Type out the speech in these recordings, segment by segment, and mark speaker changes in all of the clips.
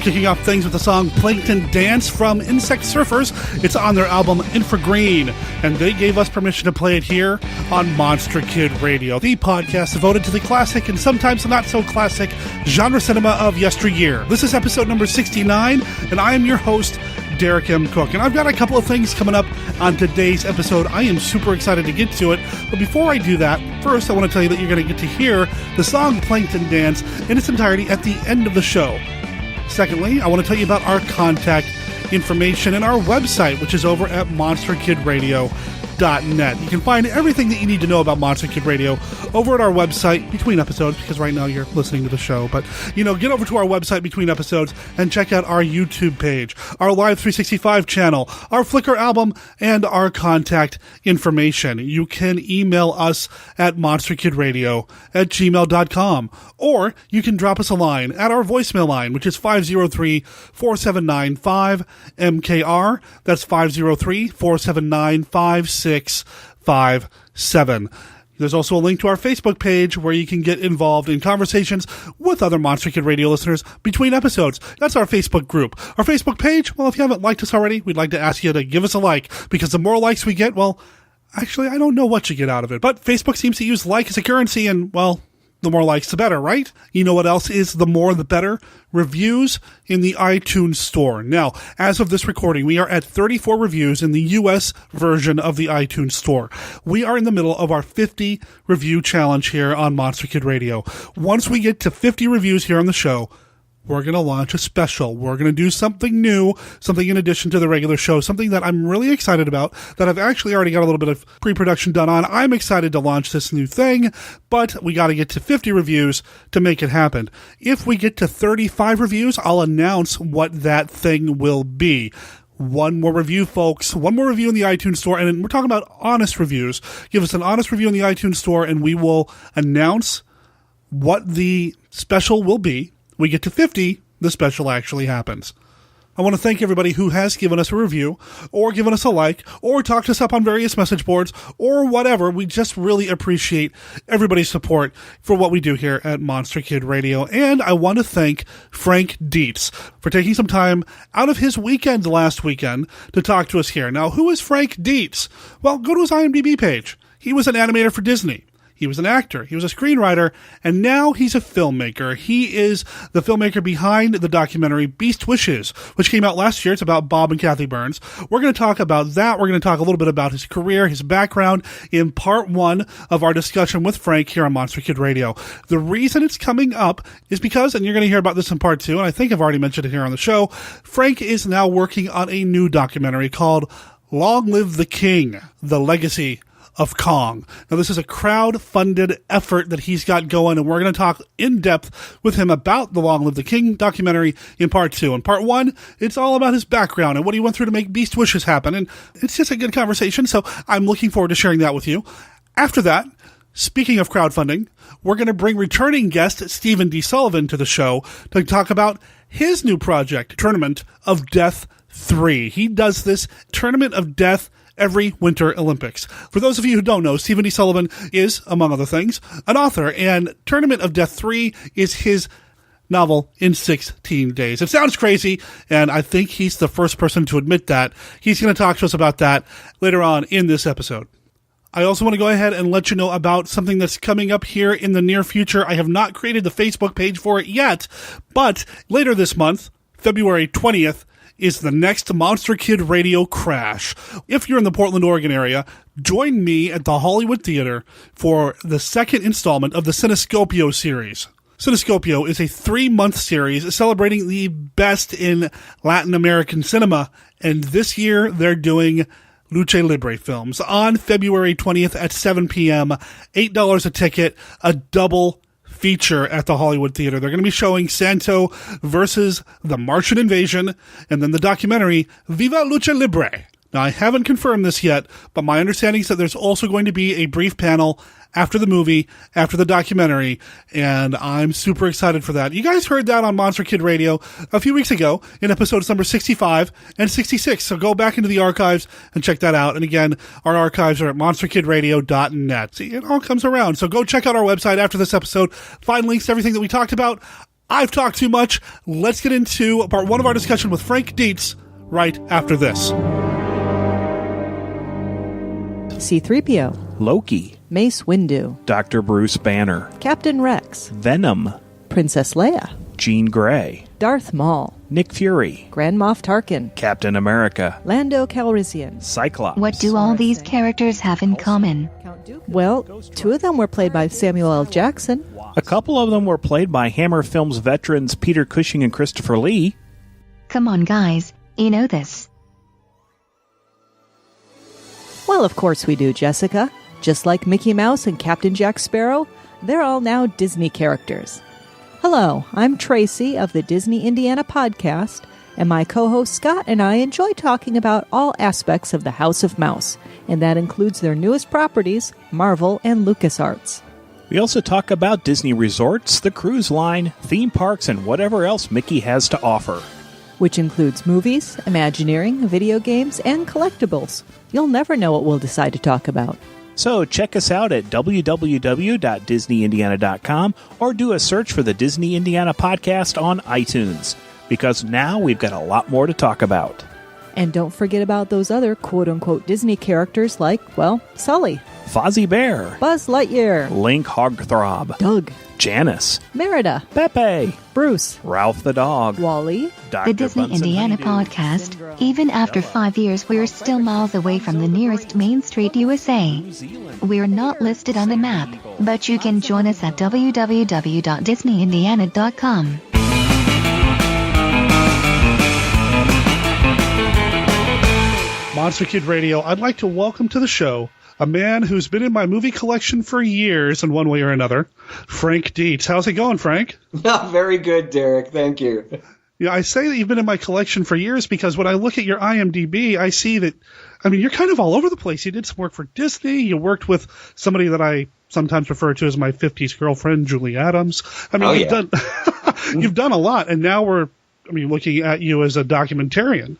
Speaker 1: kicking off things with the song Plankton Dance from Insect Surfers. It's on their album Infragreen, and they gave us permission to play it here on Monster Kid Radio, the podcast devoted to the classic and sometimes not so classic genre cinema of yesteryear. This is episode number 69, and I am your host, Derek M. Cook, and I've got a couple of things coming up on today's episode. I am super excited to get to it, but before I do that, first I want to tell you that you're going to get to hear the song Plankton Dance in its entirety at the end of the show. Secondly, I want to tell you about our contact information and our website, which is over at monsterkidradio.net. You can find everything that you need to know about Monster Kid Radio over at our website between episodes, because right now you're listening to the show. But, get over to our website between episodes and check out our YouTube page, our Live 365 channel, our Flickr album, and our contact information. You can email us at monsterkidradio@gmail.com, or you can drop us a line at our voicemail line, which is 503-4795-MKR. That's 503-479-5657. There's also a link to our Facebook page where you can get involved in conversations with other Monster Kid Radio listeners between episodes. That's our Facebook group. Our Facebook page, well, if you haven't liked us already, we'd like to ask you to give us a like, because the more likes we get, well, actually, I don't know what you get out of it, but Facebook seems to use like as a currency, and, well, the more likes, the better, right? You know what else is the more, the better? Reviews in the iTunes store. Now, as of this recording, we are at 34 reviews in the US version of the iTunes store. We are in the middle of our 50 review challenge here on Monster Kid Radio. Once we get to 50 reviews here on the show, we're going to launch a special. We're going to do something new, something in addition to the regular show, something that I'm really excited about, that I've actually already got a little bit of pre-production done on. I'm excited to launch this new thing, but we got to get to 50 reviews to make it happen. If we get to 35 reviews, I'll announce what that thing will be. One more review, folks. One more review in the iTunes store, and we're talking about honest reviews. Give us an honest review in the iTunes store, and we will announce what the special will be. We get to 50, the special actually happens. I want to thank everybody who has given us a review, or given us a like, or talked us up on various message boards, or whatever. We just really appreciate everybody's support for what we do here at Monster Kid Radio. And I want to thank Frank Dietz for taking some time out of his weekend last weekend to talk to us here. Now, who is Frank Dietz? Well, go to his IMDb page. He was an animator for Disney. He was an actor, he was a screenwriter, and now he's a filmmaker. He is the filmmaker behind the documentary Beast Wishes, which came out last year. It's about Bob and Kathy Burns. We're going to talk about that. We're going to talk a little bit about his career, his background in part one of our discussion with Frank here on Monster Kid Radio. The reason it's coming up is because, and you're going to hear about this in part two, and I think I've already mentioned it here on the show, Frank is now working on a new documentary called Long Live the King, The Legacy of Kong. Now, this is a crowd-funded effort that he's got going, and we're going to talk in depth with him about the Long Live the King documentary in part two. In part one, it's all about his background and what he went through to make Beast Wishes happen, and it's just a good conversation, so I'm looking forward to sharing that with you. After that, speaking of crowdfunding, we're going to bring returning guest Stephen D. Sullivan to the show to talk about his new project, Tournament of Death 3. He does this Tournament of Death every Winter Olympics. For those of you who don't know, Stephen D. Sullivan is, among other things, an author, and Tournament of Death 3 is his novel in 16 days. It sounds crazy, and I think he's the first person to admit that. He's going to talk to us about that later on in this episode. I also want to go ahead and let you know about something that's coming up here in the near future. I have not created the Facebook page for it yet, but later this month, February 20th, is the next Monster Kid Radio Crash. If you're in the Portland, Oregon area, join me at the Hollywood Theater for the second installment of the Cinescopio series. Cinescopio is a 3-month series celebrating the best in Latin American cinema, and this year they're doing Lucha Libre films on February 20th at 7 p.m., $8 a ticket, a double feature at the Hollywood Theater. They're going to be showing Santo versus the Martian Invasion, and then the documentary Viva Lucha Libre. Now, I haven't confirmed this yet, but my understanding is that there's also going to be a brief panel after the movie, after the documentary, and I'm super excited for that. You guys heard that on Monster Kid Radio a few weeks ago in episodes number 65 and 66, so go back into the archives and check that out. And again, our archives are at monsterkidradio.net. See, it all comes around, so go check out our website after this episode, find links to everything that we talked about. I've talked too much. Let's get into part 1 of our discussion with Frank Dietz right after this.
Speaker 2: C-3PO,
Speaker 3: Loki,
Speaker 2: Mace Windu,
Speaker 3: Dr. Bruce Banner,
Speaker 2: Captain Rex,
Speaker 3: Venom,
Speaker 2: Princess Leia,
Speaker 3: Jean Grey,
Speaker 2: Darth Maul,
Speaker 3: Nick Fury,
Speaker 2: Grand Moff Tarkin,
Speaker 3: Captain America,
Speaker 2: Lando Calrissian,
Speaker 3: Cyclops.
Speaker 4: What do all these characters have in common?
Speaker 2: Well, 2 of them were played by Samuel L. Jackson.
Speaker 3: A couple of them were played by Hammer Films veterans Peter Cushing and Christopher Lee.
Speaker 4: Come on, guys, you know this.
Speaker 2: Well, of course we do, Jessica. Just like Mickey Mouse and Captain Jack Sparrow, they're all now Disney characters. Hello, I'm Tracy of the Disney Indiana podcast, and my co-host Scott and I enjoy talking about all aspects of the House of Mouse, and that includes their newest properties, Marvel and LucasArts.
Speaker 3: We also talk about Disney resorts, the cruise line, theme parks, and whatever else Mickey has to offer.
Speaker 2: Which includes movies, Imagineering, video games, and collectibles. You'll never know what we'll decide to talk about.
Speaker 3: So check us out at www.disneyindiana.com or do a search for the Disney Indiana podcast on iTunes, because now we've got a lot more to talk about.
Speaker 2: And don't forget about those other quote-unquote Disney characters like, well, Sully,
Speaker 3: Fozzie Bear,
Speaker 2: Buzz Lightyear,
Speaker 3: Link Hogthrob,
Speaker 2: Doug,
Speaker 3: Janice,
Speaker 2: Merida,
Speaker 3: Pepe,
Speaker 2: Bruce,
Speaker 3: Ralph the Dog,
Speaker 2: Wally,
Speaker 3: Dr.
Speaker 4: The Disney
Speaker 3: Bunsen
Speaker 4: Indiana
Speaker 3: Honeydew,
Speaker 4: podcast, even after 5 years, we're still miles away from the nearest Main Street, USA. We're not listed on the map, but you can join us at www.disneyindiana.com.
Speaker 1: Monster Kid Radio, I'd like to welcome to the show a man who's been in my movie collection for years in one way or another, Frank Dietz. How's it going, Frank?
Speaker 5: Very good, Derek. Thank you.
Speaker 1: Yeah, I say that you've been in my collection for years because when I look at your IMDb, I see that, I mean, you're kind of all over the place. You did some work for Disney. You worked with somebody that I sometimes refer to as my 50s girlfriend, Julie Adams. I mean, you've done a lot, and now we're looking at you as a documentarian.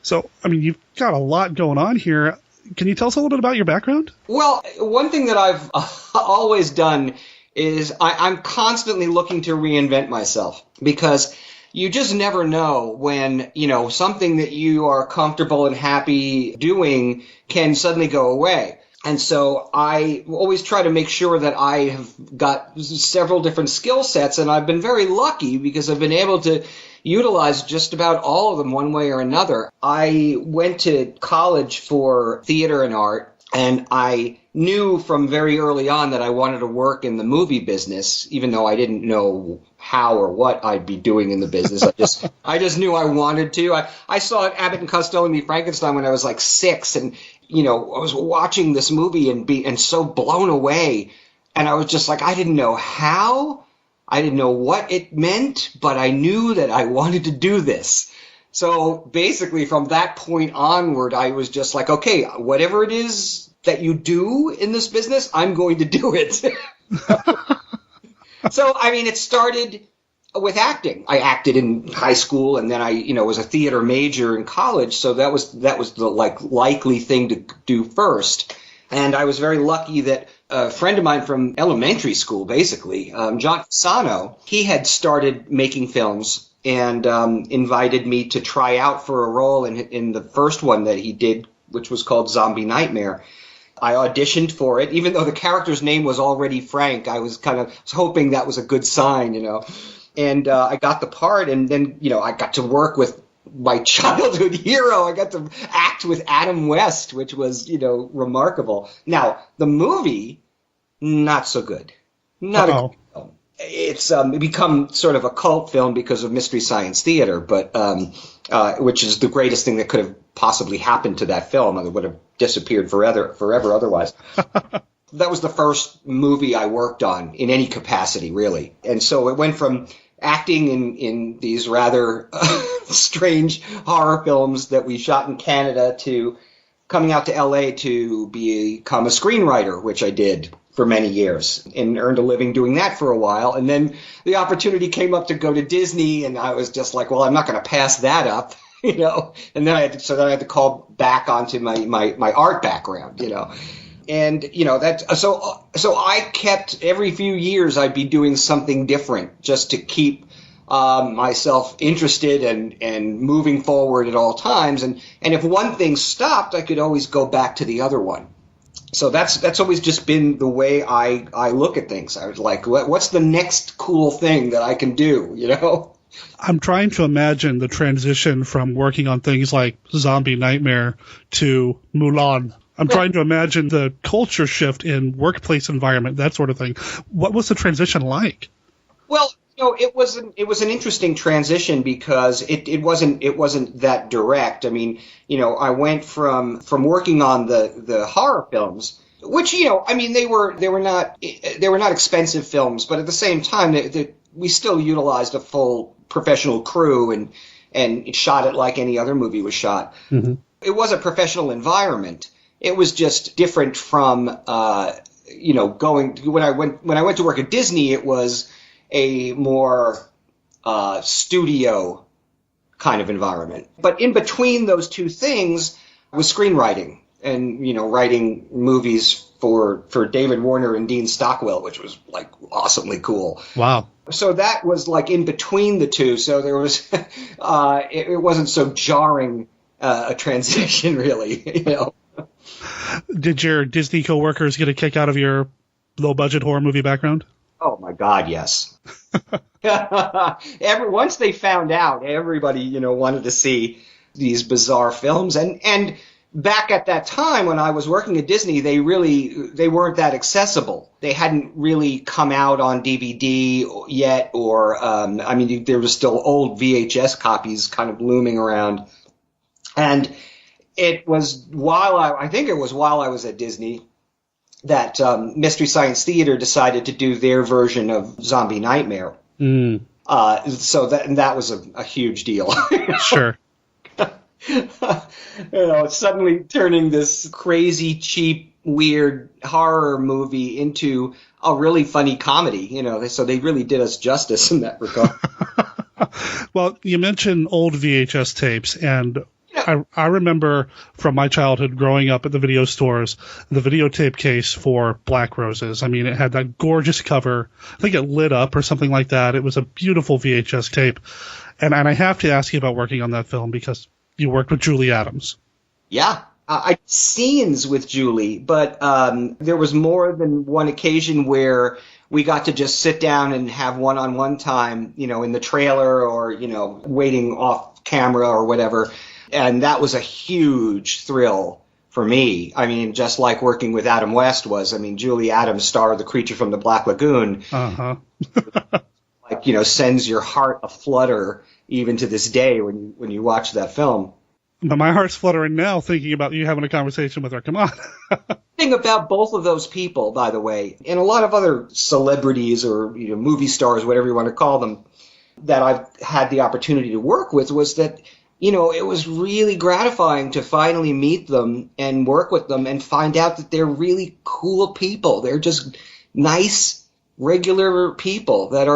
Speaker 1: So, I mean, you've got a lot going on here. Can you tell us a little bit about your background?
Speaker 5: Well, one thing that I've always done is I'm constantly looking to reinvent myself, because you just never know when, something that you are comfortable and happy doing can suddenly go away. And so I always try to make sure that I have got several different skill sets, and I've been very lucky because I've been able to utilize just about all of them one way or another. I went to college for theater and art, and I knew from very early on that I wanted to work in the movie business, even though I didn't know how or what I'd be doing in the business. I just knew I wanted to. I saw Abbott and Costello Meet Frankenstein when I was like 6, and I was watching this movie and so blown away, and I was just like, I didn't know how. I didn't know what it meant, but I knew that I wanted to do this. So basically from that point onward, I was just like, okay, whatever it is that you do in this business, I'm going to do it. So, it started with acting. I acted in high school, and then I, was a theater major in college. So that was the likely thing to do first. And I was very lucky that a friend of mine from elementary school, basically, John Fasano, he had started making films and invited me to try out for a role in the first one that he did, which was called Zombie Nightmare. I auditioned for it, even though the character's name was already Frank. I was hoping that was a good sign, And I got the part, and then, I got to work with my childhood hero. I got to act with Adam West, which was, remarkable. Now, the movie, not so good. Not a good film. It's become sort of a cult film because of Mystery Science Theater, but which is the greatest thing that could have possibly happened to that film. It would have disappeared forever otherwise. That was the first movie I worked on in any capacity, really. And so it went from acting in these rather strange horror films that we shot in Canada to coming out to L.A. to become a screenwriter, which I did for many years and earned a living doing that for a while. And then the opportunity came up to go to Disney, and I was just like, well, I'm not going to pass that up, And then I had to call back onto my art background, And, so I kept, every few years I'd be doing something different just to keep myself interested and moving forward at all times. And if one thing stopped, I could always go back to the other one. So that's always just been the way I look at things. I was like, what's the next cool thing that I can do, you know?
Speaker 1: I'm trying to imagine the transition from working on things like Zombie Nightmare to Mulan. I'm trying to imagine the culture shift in workplace environment, that sort of thing. What was the transition like?
Speaker 5: Well, it was an interesting transition because it wasn't that direct. I mean, I went from working on the horror films, which they were not expensive films, but at the same time we still utilized a full professional crew and shot it like any other movie was shot. Mm-hmm. It was a professional environment. It was just different from going when I went to work at Disney. It was a more studio kind of environment. But in between those two things was screenwriting and, writing movies for David Warner and Dean Stockwell, which was like awesomely cool.
Speaker 1: Wow. So
Speaker 5: that was like in between the two. So there was, it wasn't so jarring a transition really,
Speaker 1: Did your Disney coworkers get a kick out of your low-budget horror movie background?
Speaker 5: Oh my God, yes. Once they found out, everybody, wanted to see these bizarre films. And back at that time when I was working at Disney, they weren't that accessible. They hadn't really come out on DVD yet, or there were still old VHS copies kind of looming around. And it was while I was at Disney that Mystery Science Theater decided to do their version of Zombie Nightmare. Mm. So that was a huge deal.
Speaker 1: Sure.
Speaker 5: Suddenly turning this crazy, cheap, weird horror movie into a really funny comedy, so they really did us justice in that regard.
Speaker 1: Well, you mentioned old VHS tapes, and I remember from my childhood growing up at the video stores, the videotape case for Black Roses. I mean, it had that gorgeous cover. I think it lit up or something like that. It was a beautiful VHS tape. And I have to ask you about working on that film because you worked with Julie Adams.
Speaker 5: Yeah. I scenes with Julie, but there was more than one occasion where we got to just sit down and have one-on-one time, in the trailer or, waiting off camera or whatever. And that was a huge thrill for me. I mean, just like working with Adam West was. I mean, Julie Adams, star of The Creature from the Black Lagoon, sends your heart aflutter even to this day when you watch that film.
Speaker 1: But my heart's fluttering now thinking about you having a conversation with her. Come on.
Speaker 5: The thing about both of those people, by the way, and a lot of other celebrities or movie stars, whatever you want to call them, that I've had the opportunity to work with was that it was really gratifying to finally meet them and work with them and find out that they're really cool people. They're just nice, regular people that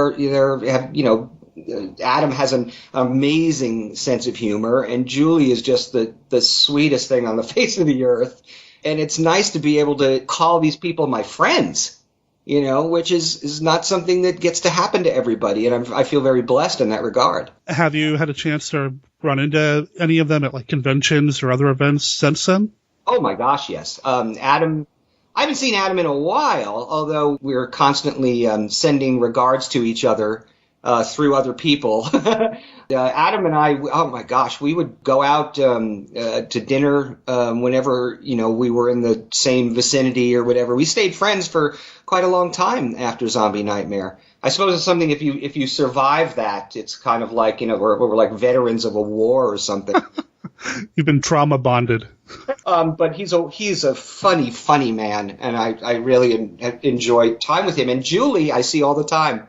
Speaker 5: Adam has an amazing sense of humor, and Julie is just the sweetest thing on the face of the earth. And it's nice to be able to call these people my friends, which is not something that gets to happen to everybody. And I feel very blessed in that regard.
Speaker 1: Have you had a chance to run into any of them at conventions or other events since then?
Speaker 5: Oh my gosh, yes. Adam, I haven't seen Adam in a while, although we're constantly sending regards to each other through other people. Adam and I, oh my gosh, we would go out to dinner whenever we were in the same vicinity or whatever. We stayed friends for quite a long time after Zombie Nightmare. I suppose it's something if you survive that, it's kind of like we're like veterans of a war or something.
Speaker 1: You've been trauma bonded.
Speaker 5: But he's a funny man, and I really enjoy time with him. And Julie, I see all the time.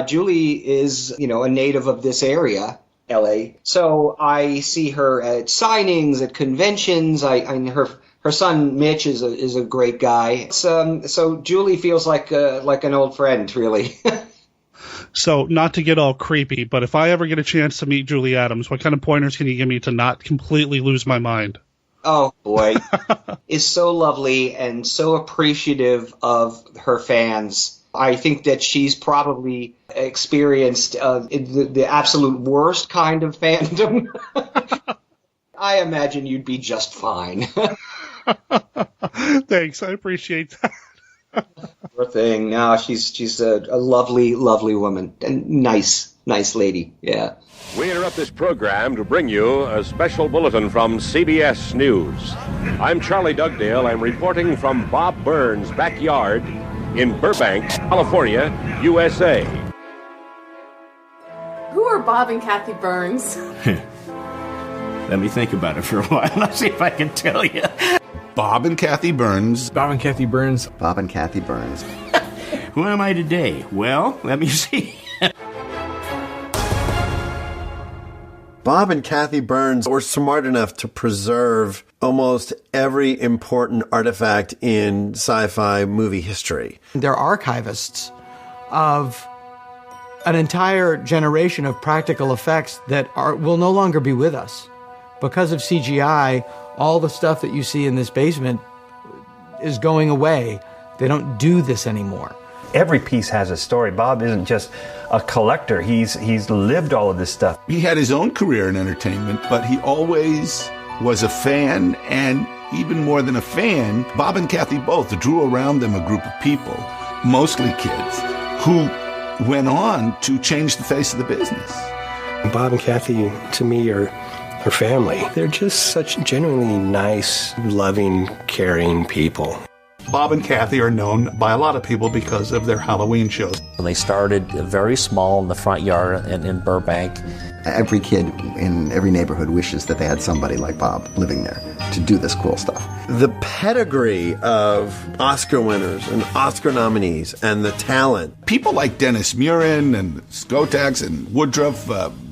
Speaker 5: Julie is, a native of this area, LA. So I see her at signings, at conventions. Her son Mitch is a great guy. So Julie feels like an old friend, really.
Speaker 1: So not to get all creepy, but if I ever get a chance to meet Julie Adams, what kind of pointers can you give me to not completely lose my mind?
Speaker 5: Oh boy, is so lovely and so appreciative of her fans. I think that she's probably experienced the absolute worst kind of fandom. I imagine you'd be just fine.
Speaker 1: Thanks, I appreciate that.
Speaker 5: Poor thing. No, she's a lovely, lovely woman and nice lady. Yeah.
Speaker 6: We interrupt this program to bring you a special bulletin from CBS News. I'm Charlie Dugdale. I'm reporting from Bob Burns' backyard in Burbank, California, USA.
Speaker 7: Who are Bob and Kathy Burns?
Speaker 8: Let me think about it for a while. I'll see if I can tell you.
Speaker 9: Bob and Kathy Burns.
Speaker 10: Bob and Kathy Burns.
Speaker 11: Bob and Kathy Burns.
Speaker 8: Who am I today? Well, let me see.
Speaker 11: Bob and Kathy Burns were smart enough to preserve almost every important artifact in sci-fi movie history.
Speaker 10: They're archivists of an entire generation of practical effects that will no longer be with us. Because of CGI, all the stuff that you see in this basement is going away. They don't do this anymore.
Speaker 12: Every piece has a story. Bob isn't just a collector. He's lived all of this stuff.
Speaker 9: He had his own career in entertainment, but he always was a fan, and even more than a fan, Bob and Kathy both drew around them a group of people, mostly kids, who went on to change the face of the business.
Speaker 13: Bob and Kathy, to me, are family. They're just such genuinely nice, loving, caring people.
Speaker 1: Bob and Kathy are known by a lot of people because of their Halloween shows.
Speaker 14: They started very small in the front yard in Burbank.
Speaker 11: Every kid in every neighborhood wishes that they had somebody like Bob living there to do this cool stuff. The pedigree of Oscar winners and Oscar nominees and the talent.
Speaker 9: People like Dennis Murin and Skotax and Woodruff,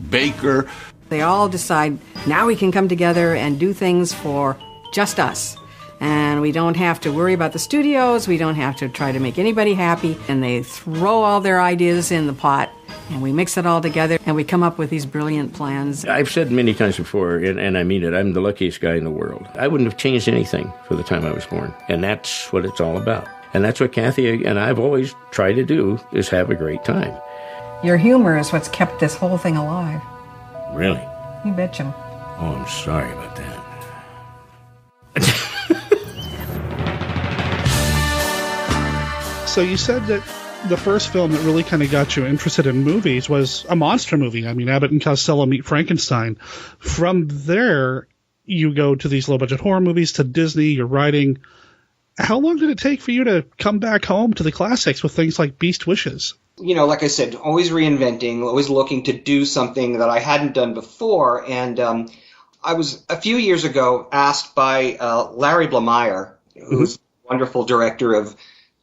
Speaker 9: Baker.
Speaker 15: They all decide, now we can come together and do things for just us. And we don't have to worry about the studios. We don't have to try to make anybody happy. And they throw all their ideas in the pot, and we mix it all together, and we come up with these brilliant plans.
Speaker 16: I've said many times before, and I mean it, I'm the luckiest guy in the world. I wouldn't have changed anything for the time I was born. And that's what it's all about. And that's what Kathy and I've always tried to do, is have a great time.
Speaker 15: Your humor is what's kept this whole thing alive.
Speaker 16: Really?
Speaker 15: You betcha.
Speaker 16: Oh, I'm sorry about that.
Speaker 1: So you said that the first film that really kind of got you interested in movies was a monster movie. I mean, Abbott and Costello Meet Frankenstein. From there, you go to these low-budget horror movies, to Disney, you're writing. How long did it take for you to come back home to the classics with things like Beast Wishes?
Speaker 5: You know, like I said, always reinventing, always looking to do something that I hadn't done before. And I was, a few years ago, asked by Larry Blameyer, who's a wonderful director of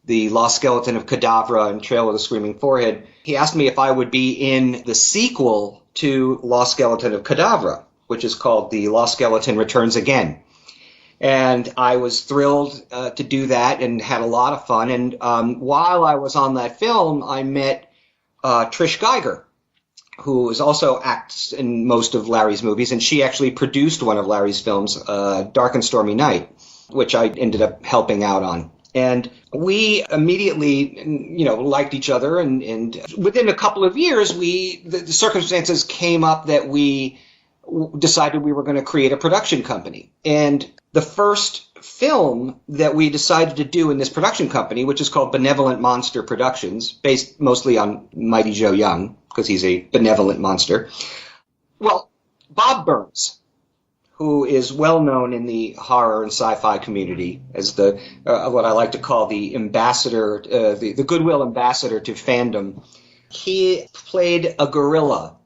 Speaker 5: The Lost Skeleton of Cadavra and Trail of the Screaming Forehead. He asked me if I would be in the sequel to Lost Skeleton of Cadavra, which is called The Lost Skeleton Returns Again. And I was thrilled to do that and had a lot of fun. And while I was on that film, I met Trish Geiger, who also acts in most of Larry's movies. And she actually produced one of Larry's films, Dark and Stormy Night, which I ended up helping out on. And we immediately, liked each other. And within a couple of years, the circumstances came up that we decided we were going to create a production company. And the first film that we decided to do in this production company, which is called Benevolent Monster Productions, based mostly on Mighty Joe Young, because he's a benevolent monster. Well, Bob Burns, who is well known in the horror and sci-fi community as the what I like to call the ambassador, the goodwill ambassador to fandom. He played a gorilla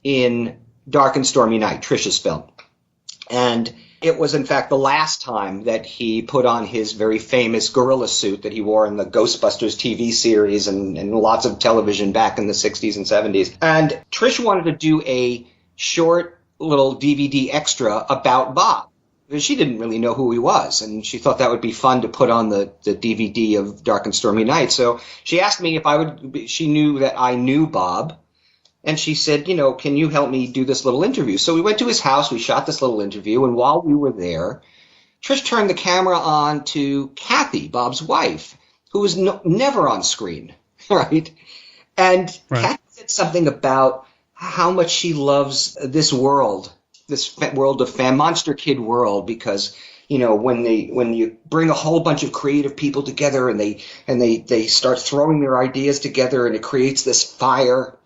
Speaker 5: in Dark and Stormy Night, Trish's film. And it was, in fact, the last time that he put on his very famous gorilla suit that he wore in the Ghostbusters TV series and lots of television back in the 60s and 70s. And Trish wanted to do a short little DVD extra about Bob, because she didn't really know who he was, and she thought that would be fun to put on the DVD of Dark and Stormy Night. So she asked me if I would. She knew that I knew Bob, and she said, can you help me do this little interview? So we went to his house, we shot this little interview, and while we were there, Trish turned the camera on to Kathy, Bob's wife, who was never on screen. right? And Kathy said something about how much she loves this world of Monster Kid world, because when you bring a whole bunch of creative people together and they start throwing their ideas together and it creates this fire.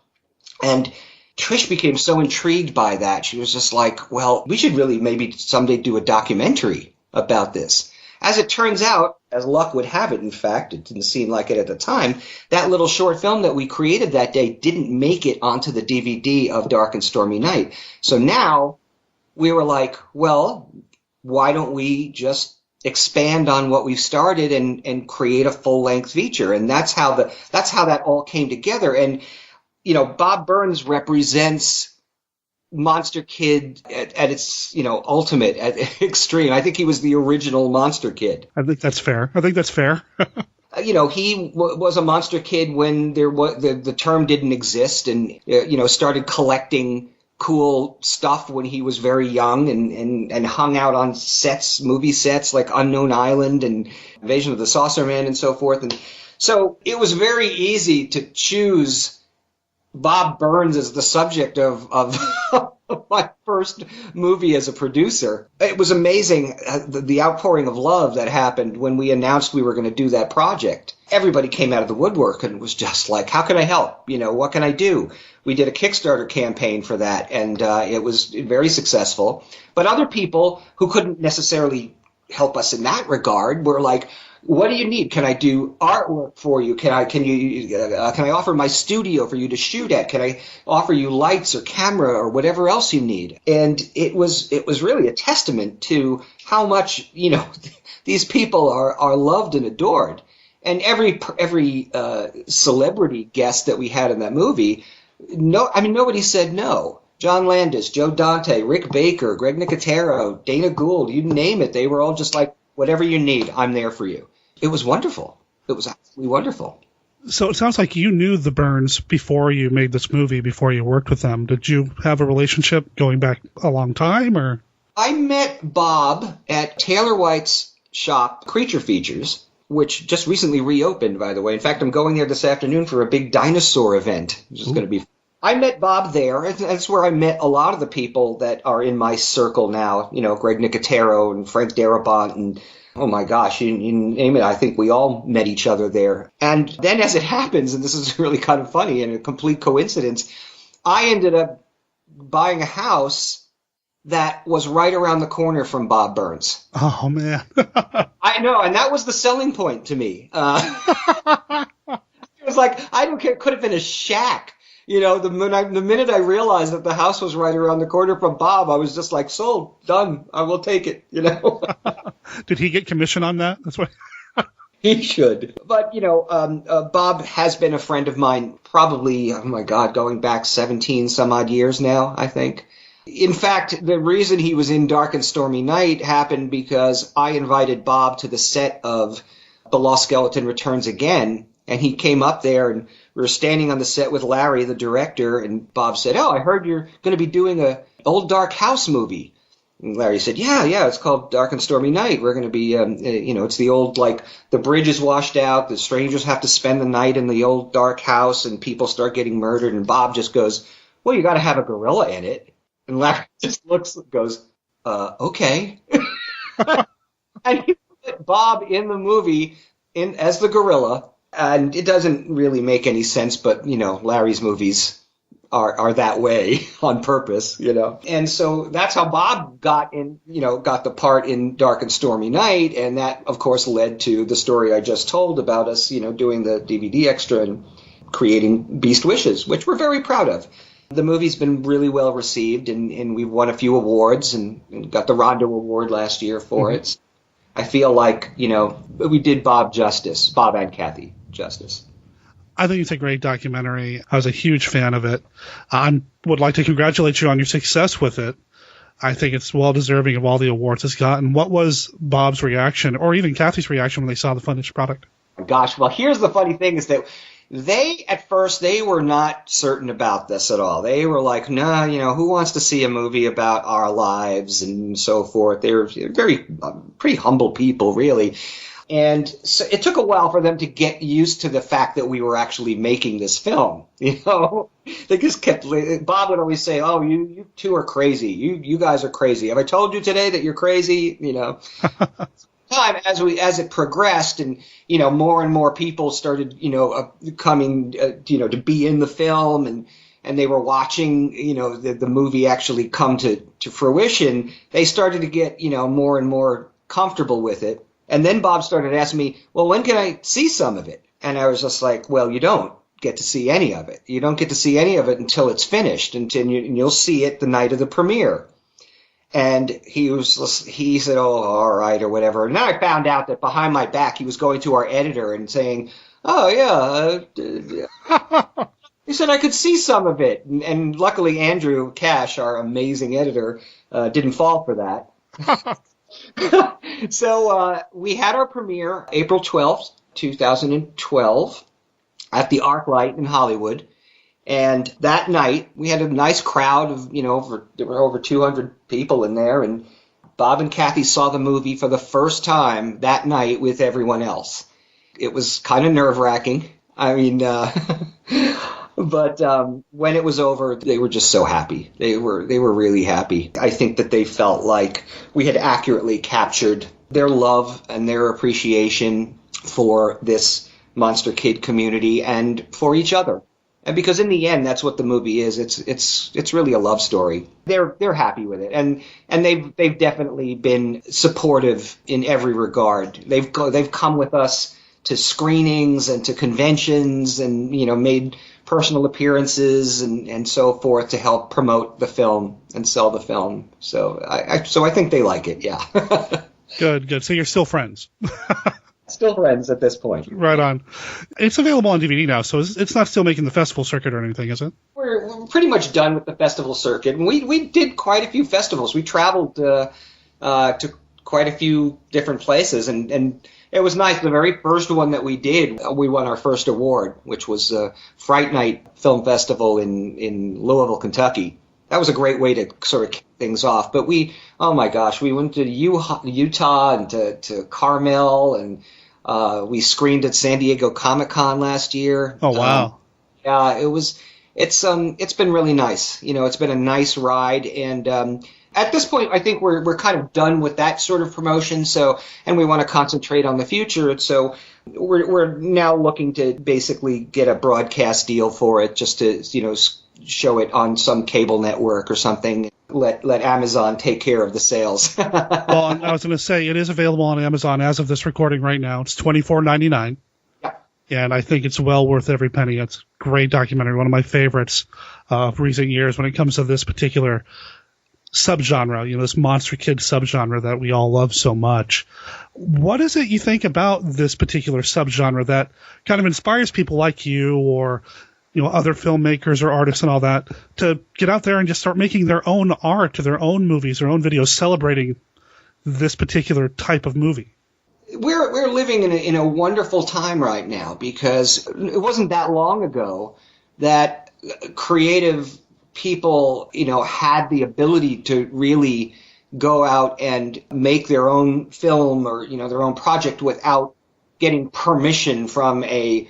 Speaker 5: And Trish became so intrigued by that. She was just like, well, we should really maybe someday do a documentary about this. As it turns out, as luck would have it, in fact, it didn't seem like it at the time, that little short film that we created that day didn't make it onto the DVD of Dark and Stormy Night. So now we were like, well, why don't we just expand on what we've started and create a full-length feature? And that's how that all came together. And, Bob Burns represents Monster Kid at its, ultimate, at extreme. I think he was the original Monster Kid.
Speaker 1: I think that's fair.
Speaker 5: He was a Monster Kid when the term didn't exist, and, started collecting cool stuff when he was very young and hung out on movie sets like Unknown Island and Invasion of the Saucer Man and so forth. And so it was very easy to choose Bob Burns as the subject of my first movie as a producer. It was amazing the outpouring of love that happened when we announced we were going to do that project. Everybody came out of the woodwork and was just like, how can I help? What can I do? We did a Kickstarter campaign for that, and it was very successful. But other people who couldn't necessarily help us in that regard were like, what do you need? Can I do artwork for you? Can I offer my studio for you to shoot at? Can I offer you lights or camera or whatever else you need? And it was really a testament to how much, these people are loved and adored. And every celebrity guest that we had in that movie, nobody said no. John Landis, Joe Dante, Rick Baker, Greg Nicotero, Dana Gould, you name it. They were all just like, whatever you need, I'm there for you. It was wonderful. It was absolutely wonderful.
Speaker 1: So it sounds like you knew the Burns before you made this movie, before you worked with them. Did you have a relationship going back a long time, or?
Speaker 5: I met Bob at Taylor White's shop, Creature Features, which just recently reopened, by the way. In fact, I'm going there this afternoon for a big dinosaur event, which is going to be. I met Bob there. That's where I met a lot of the people that are in my circle now. Greg Nicotero and Frank Darabont and, oh my gosh, you name it. I think we all met each other there. And then as it happens, and this is really kind of funny and a complete coincidence, I ended up buying a house that was right around the corner from Bob Burns.
Speaker 1: Oh, man.
Speaker 5: I know, and that was the selling point to me. It was like, I don't care, it could have been a shack. The minute I realized that the house was right around the corner from Bob, I was just like, sold, done, I will take it,
Speaker 1: Did he get commission on that? That's why.
Speaker 5: He should. But, Bob has been a friend of mine probably, oh my God, going back 17 some odd years now, I think. In fact, the reason he was in Dark and Stormy Night happened because I invited Bob to the set of The Lost Skeleton Returns Again, and he came up there, and we were standing on the set with Larry, the director, and Bob said, I heard you're going to be doing a old dark house movie. And Larry said, yeah, it's called Dark and Stormy Night. We're going to be, it's the old, like, the bridge is washed out, the strangers have to spend the night in the old dark house, and people start getting murdered, and Bob just goes, well, you got to have a gorilla in it. And Larry just looks and goes, okay. And he put Bob in the movie as the gorilla. And it doesn't really make any sense, but, Larry's movies are that way on purpose, And so that's how Bob got the part in Dark and Stormy Night. And that, of course, led to the story I just told about us, doing the DVD extra and creating Beast Wishes, which we're very proud of. The movie's been really well received, and we've won a few awards and got the Rondo Award last year for it. I feel like, we did Bob and Kathy justice.
Speaker 1: I think it's a great documentary. I was a huge fan of it. I would like to congratulate you on your success with it. I think it's well deserving of all the awards it's gotten. What was Bob's reaction, or even Kathy's reaction, when they saw the finished product?
Speaker 5: Gosh, well, here's the funny thing is that at first, they were not certain about this at all. They were like, nah, who wants to see a movie about our lives and so forth? They were pretty humble people, really. And so it took a while for them to get used to the fact that we were actually making this film. You know, they just kept. Bob would always say, "Oh, you two are crazy. You guys are crazy. Have I told you today that you're crazy?" You know. Time as it progressed, and you know, more and more people started, you know, coming, you know, to be in the film, and they were watching, you know, the movie actually come to fruition. They started to get, you know, more and more comfortable with it. And then Bob started asking me, well, when can I see some of it? And I was just like, well, you don't get to see any of it. You don't get to see any of it until it's finished, and you'll see it the night of the premiere. And he said, oh, all right, or whatever. And then I found out that behind my back, he was going to our editor and saying, oh, yeah, he said I could see some of it. And luckily, Andrew Cash, our amazing editor, didn't fall for that. So we had our premiere April 12th, 2012, at the ArcLight in Hollywood. And that night, we had a nice crowd of, you know, there were over 200 people in there. And Bob and Kathy saw the movie for the first time that night with everyone else. It was kind of nerve-wracking. I mean, but when it was over, they were just so happy. They were really happy. I think that they felt like we had accurately captured their love and their appreciation for this Monster Kid community and for each other. And because in the end, that's what the movie is. It's really a love story. They're happy with it, and they've definitely been supportive in every regard. They've come with us to screenings and to conventions, and you know, made personal appearances and so forth to help promote the film and sell the film. So I think they like it. Yeah.
Speaker 1: Good. So you're still friends.
Speaker 5: Still friends at this point.
Speaker 1: Right on. It's available on DVD now, so it's not still making the festival circuit or anything, is it?
Speaker 5: We're pretty much done with the festival circuit, and we did quite a few festivals. We traveled to quite a few different places, and it was nice. The very first one that we did, we won our first award, which was Fright Night Film Festival in Louisville, Kentucky. That was a great way to sort of kick things off. But we went to Utah and to Carmel, and we screened at San Diego Comic-Con last year.
Speaker 1: Oh, wow.
Speaker 5: It's been really nice. You know, it's been a nice ride, and at this point, I think we're kind of done with that sort of promotion. And we want to concentrate on the future. So we're now looking to basically get a broadcast deal for it, just to, you know, show it on some cable network or something. Let Amazon take care of the sales.
Speaker 1: Well, I was going to say, it is available on Amazon as of this recording right now. It's $24.99.
Speaker 5: Yeah.
Speaker 1: And I think it's well worth every penny. It's a great documentary, one of my favorites of recent years when it comes to this particular subgenre, you know, this Monster Kid subgenre that we all love so much. What is it you think about this particular subgenre that kind of inspires people like you, or you know, other filmmakers or artists and all that, to get out there and just start making their own art, their own movies, their own videos celebrating this particular type of movie?
Speaker 5: We're living in a wonderful time right now, because it wasn't that long ago that creative people, you know, had the ability to really go out and make their own film or, you know, their own project without getting permission from a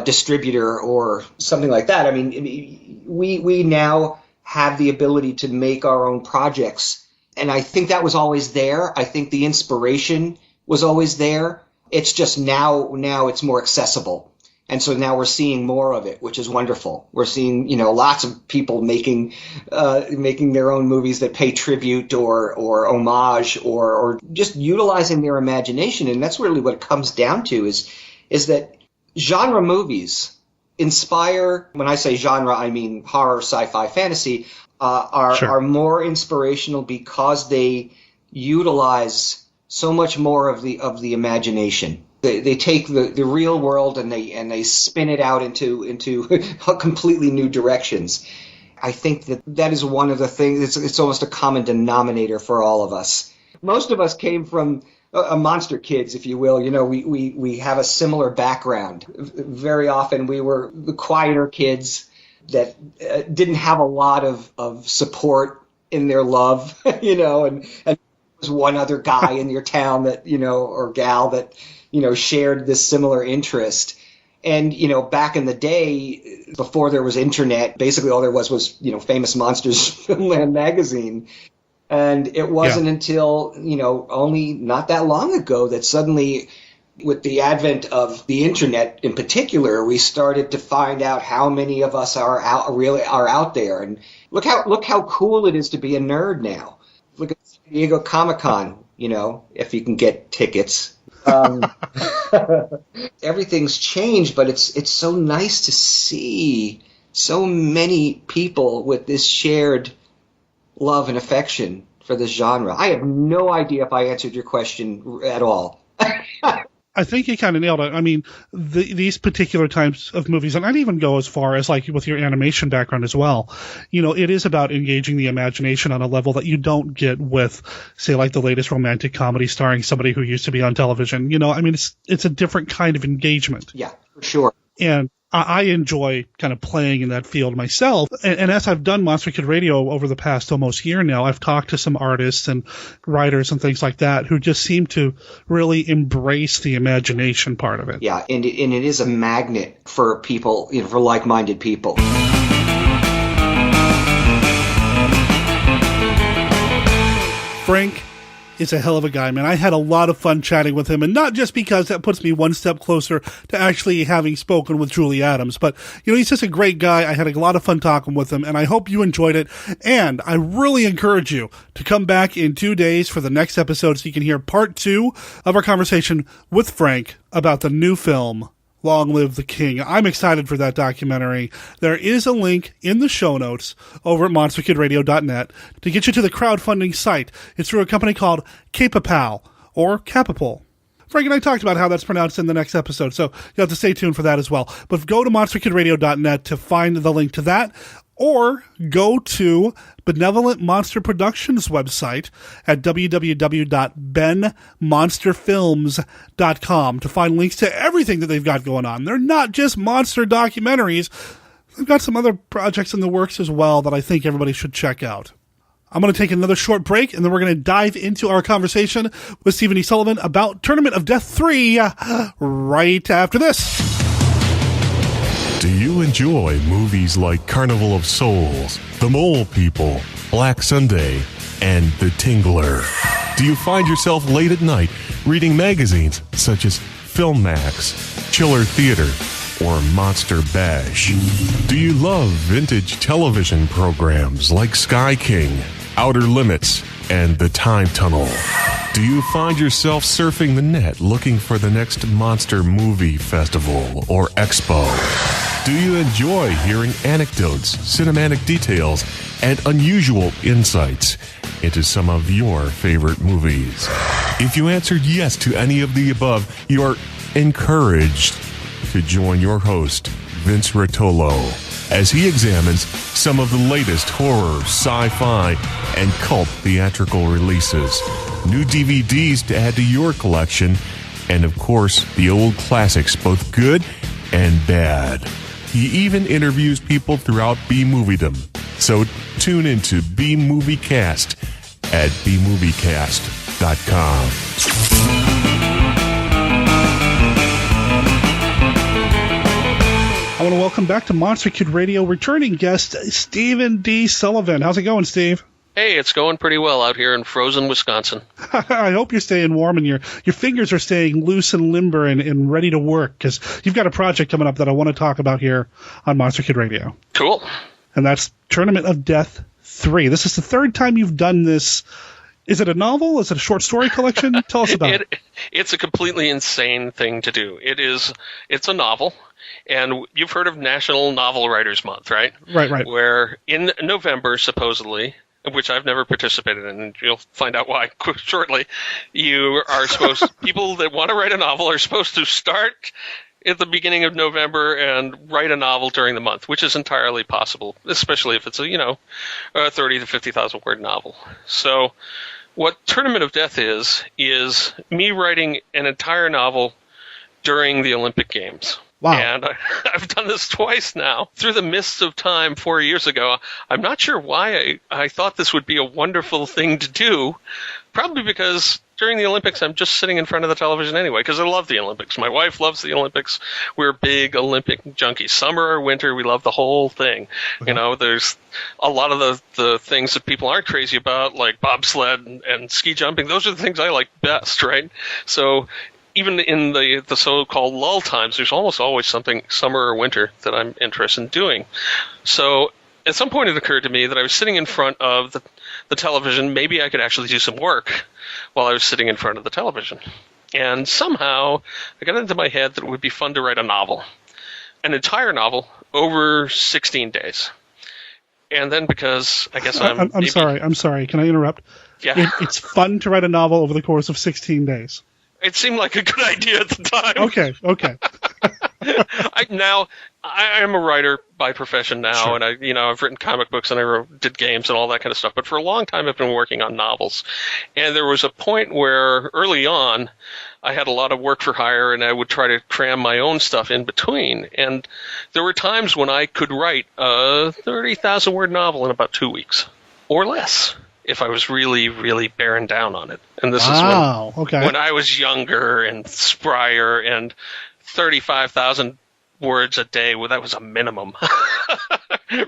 Speaker 5: distributor or something like that. I mean, we now have the ability to make our own projects, and I think that was always there. I think the inspiration was always there. It's just now it's more accessible. And so now we're seeing more of it, which is wonderful. We're seeing, you know, lots of people making their own movies that pay tribute or homage or just utilizing their imagination. And that's really what it comes down to is that genre movies inspire, when I say genre, I mean horror, sci-fi, fantasy, are more inspirational because they utilize so much more of the imagination. They take the real world and they spin it out into completely new directions. I think that is one of the things. It's almost a common denominator for all of us. Most of us came from monster kids, if you will. You know, we have a similar background. Very often we were the quieter kids that didn't have a lot of support in their love, you know, and it was one other guy in your town that, or gal that, shared this similar interest. And, back in the day, before there was internet, basically all there was, Famous Monsters Filmland magazine. And it wasn't until, only not that long ago that suddenly, with the advent of the internet in particular, we started to find out how many of us are out there. And look how cool it is to be a nerd now. Look at San Diego Comic-Con, if you can get tickets. Everything's changed, but it's so nice to see so many people with this shared love and affection for this genre. I have no idea if I answered your question at all.
Speaker 1: I think you kind of nailed it. I mean, these particular types of movies, and I'd even go as far as like with your animation background as well, it is about engaging the imagination on a level that you don't get with, say, like the latest romantic comedy starring somebody who used to be on television. I mean, it's a different kind of engagement.
Speaker 5: Yeah, for sure.
Speaker 1: And I enjoy kind of playing in that field myself. And as I've done Monster Kid Radio over the past almost year now, I've talked to some artists and writers and things like that who just seem to really embrace the imagination part of it.
Speaker 5: Yeah, and it is a magnet for people, for like-minded people.
Speaker 1: Frank is a hell of a guy, man. I had a lot of fun chatting with him, and not just because that puts me one step closer to actually having spoken with Julie Adams, but, he's just a great guy. I had a lot of fun talking with him, and I hope you enjoyed it, and I really encourage you to come back in 2 days for the next episode so you can hear part 2 of our conversation with Frank about the new film, Long Live the King. I'm excited for that documentary. There is a link in the show notes over at monsterkidradio.net to get you to the crowdfunding site. It's through a company called Capapal or Capapol. Frank and I talked about how that's pronounced in the next episode, so you'll have to stay tuned for that as well. But go to monsterkidradio.net to find the link to that, or go to Benevolent Monster Productions website at www.benmonsterfilms.com to find links to everything that they've got going on. They're not just monster documentaries. They've got some other projects in the works as well that I think everybody should check out. I'm going to take another short break, and then we're going to dive into our conversation with Stephen E. Sullivan about Tournament of Death 3 right after this.
Speaker 17: Do you enjoy movies like Carnival of Souls, The Mole People, Black Sunday, and The Tingler? Do you find yourself late at night reading magazines such as Filmax, Chiller Theater, or Monster Bash? Do you love vintage television programs like Sky King, Outer Limits, and The Time Tunnel? Do you find yourself surfing the net looking for the next Monster Movie Festival or Expo? Do you enjoy hearing anecdotes, cinematic details, and unusual insights into some of your favorite movies? If you answered yes to any of the above, you are encouraged to join your host, Vince Rotolo, as he examines some of the latest horror, sci-fi, and cult theatrical releases, new DVDs to add to your collection, and of course, the old classics, both good and bad. He even interviews people throughout B-Moviedom. So tune into B-Movie-Cast at bmoviecast.com.
Speaker 1: I want to welcome back to Monster Kid Radio returning guest Stephen D. Sullivan. How's it going, Steve?
Speaker 18: Hey, it's going pretty well out here in frozen Wisconsin.
Speaker 1: I hope you're staying warm and your fingers are staying loose and limber and ready to work, because you've got a project coming up that I want to talk about here on Monster Kid Radio.
Speaker 18: Cool.
Speaker 1: And that's Tournament of Death 3. This is the third time you've done this. Is it a novel? Is it a short story collection? Tell us about it.
Speaker 18: It's a completely insane thing to do. It's a novel. And you've heard of National Novel Writers Month, right?
Speaker 1: Right.
Speaker 18: Where in November, supposedly, which I've never participated in, and you'll find out why shortly, people that want to write a novel are supposed to start at the beginning of November and write a novel during the month, which is entirely possible, especially if it's a 30 to 50,000 word novel. So what Tournament of Death is me writing an entire novel during the Olympic Games.
Speaker 1: Wow.
Speaker 18: And I've done this twice now. Through the mists of time 4 years ago, I'm not sure why I thought this would be a wonderful thing to do. Probably because during the Olympics, I'm just sitting in front of the television anyway, because I love the Olympics. My wife loves the Olympics. We're big Olympic junkies. Summer or winter, we love the whole thing. Mm-hmm. You know, there's a lot of the things that people aren't crazy about, like bobsled and ski jumping. Those are the things I like best, right? So even in the so-called lull times, there's almost always something, summer or winter, that I'm interested in doing. So at some point it occurred to me that I was sitting in front of the television. Maybe I could actually do some work while I was sitting in front of the television. And somehow I got into my head that it would be fun to write a novel, an entire novel, over 16 days. And then because I guess I'm sorry. Can I interrupt?
Speaker 1: Yeah. It's fun to write a novel over the course of 16 days.
Speaker 18: It seemed like a good idea at the time.
Speaker 1: Okay.
Speaker 18: I am a writer by profession now, sure. And I've written comic books and I did games and all that kind of stuff. But for a long time, I've been working on novels, and there was a point where early on, I had a lot of work for hire, and I would try to cram my own stuff in between. And there were times when I could write a 30,000-word novel in about 2 weeks or less, if I was really, really bearing down on it. And this is when I was younger and sprier, and 35,000 words a day, well, that was a minimum.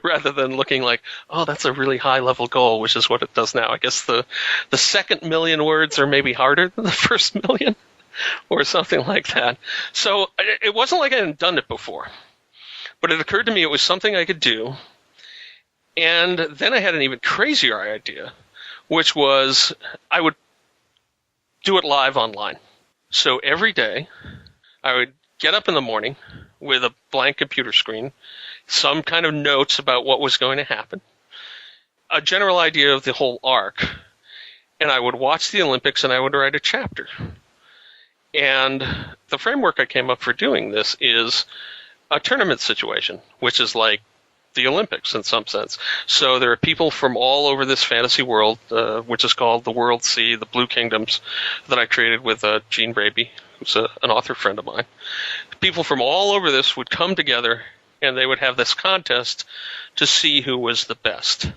Speaker 18: Rather than looking like, oh, that's a really high-level goal, which is what it does now. I guess the second million words are maybe harder than the first million, or something like that. So it wasn't like I hadn't done it before. But it occurred to me it was something I could do. And then I had an even crazier idea, which was I would do it live online. So every day I would get up in the morning with a blank computer screen, some kind of notes about what was going to happen, a general idea of the whole arc, and I would watch the Olympics and I would write a chapter. And the framework I came up for doing this is a tournament situation, which is like the Olympics in some sense. So there are people from all over this fantasy world, which is called the World Sea, the Blue Kingdoms, that I created with Gene Braby, who's an author friend of mine. People from all over this would come together, and they would have this contest to see who was the best.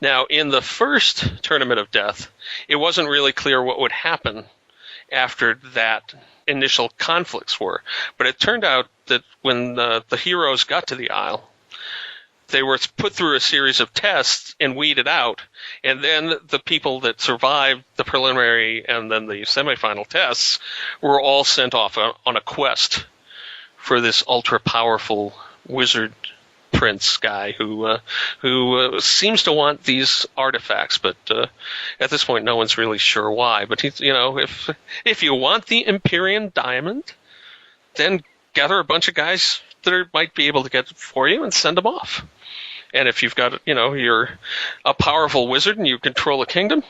Speaker 18: Now, in the first Tournament of Death, it wasn't really clear what would happen after that initial conflicts were. But it turned out that when the heroes got to the Isle, they were put through a series of tests and weeded out, and then the people that survived the preliminary and then the semifinal tests were all sent off on a quest for this ultra-powerful wizard prince guy who seems to want these artifacts, but at this point no one's really sure why. But he's, if you want the Empyrean diamond, then gather a bunch of guys that might be able to get it for you and send them off. And if you've got, you're a powerful wizard and you control a kingdom,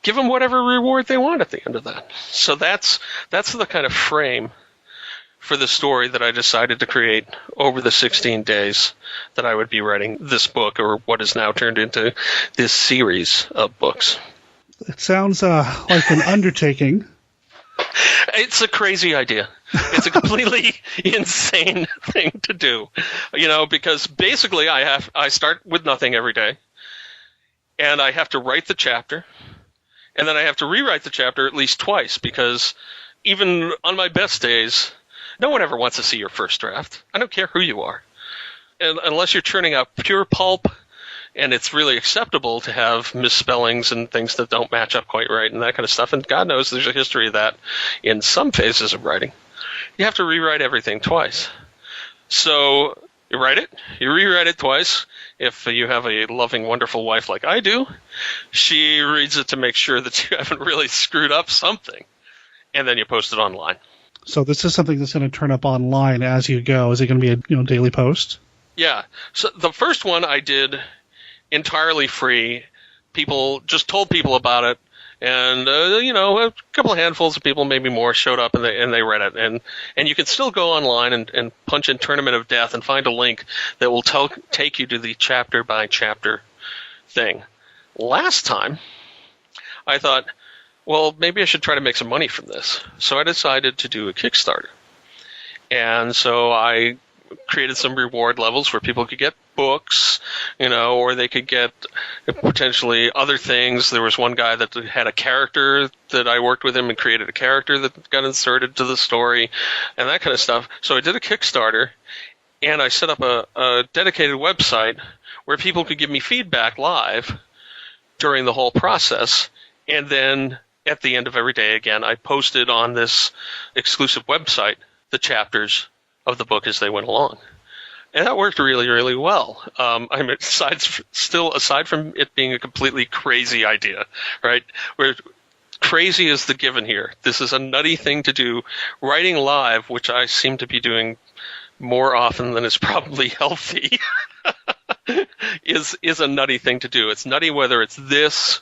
Speaker 18: give them whatever reward they want at the end of that. So that's the kind of frame for the story that I decided to create over the 16 days that I would be writing this book, or what is now turned into this series of books.
Speaker 1: It sounds like an undertaking.
Speaker 18: It's a crazy idea. It's a completely insane thing to do, because basically I start with nothing every day, and I have to write the chapter, and then I have to rewrite the chapter at least twice, because even on my best days, no one ever wants to see your first draft. I don't care who you are. And unless you're churning out pure pulp, and it's really acceptable to have misspellings and things that don't match up quite right and that kind of stuff. And God knows there's a history of that in some phases of writing. You have to rewrite everything twice. So you write it, you rewrite it twice. If you have a loving, wonderful wife like I do, she reads it to make sure that you haven't really screwed up something. And then you post it online.
Speaker 1: So this is something that's going to turn up online as you go. Is it going to be a daily post?
Speaker 18: Yeah. So the first one I did entirely free. People just told people about it, and a couple of handfuls of people, maybe more, showed up and they read it. And you can still go online and punch in Tournament of Death and find a link that will take you to the chapter by chapter thing. Last time, I thought, well, maybe I should try to make some money from this. So I decided to do a Kickstarter. And so I created some reward levels where people could get books, or they could get potentially other things. There was one guy that had a character that I worked with him and created a character that got inserted to the story and that kind of stuff. So I did a Kickstarter, and I set up a dedicated website where people could give me feedback live during the whole process. And then at the end of every day, again, I posted on this exclusive website the chapters of the book as they went along. And that worked really, really well. Aside from it being a completely crazy idea, right? Where crazy is the given here. This is a nutty thing to do. Writing live, which I seem to be doing more often than is probably healthy, is a nutty thing to do. It's nutty whether it's this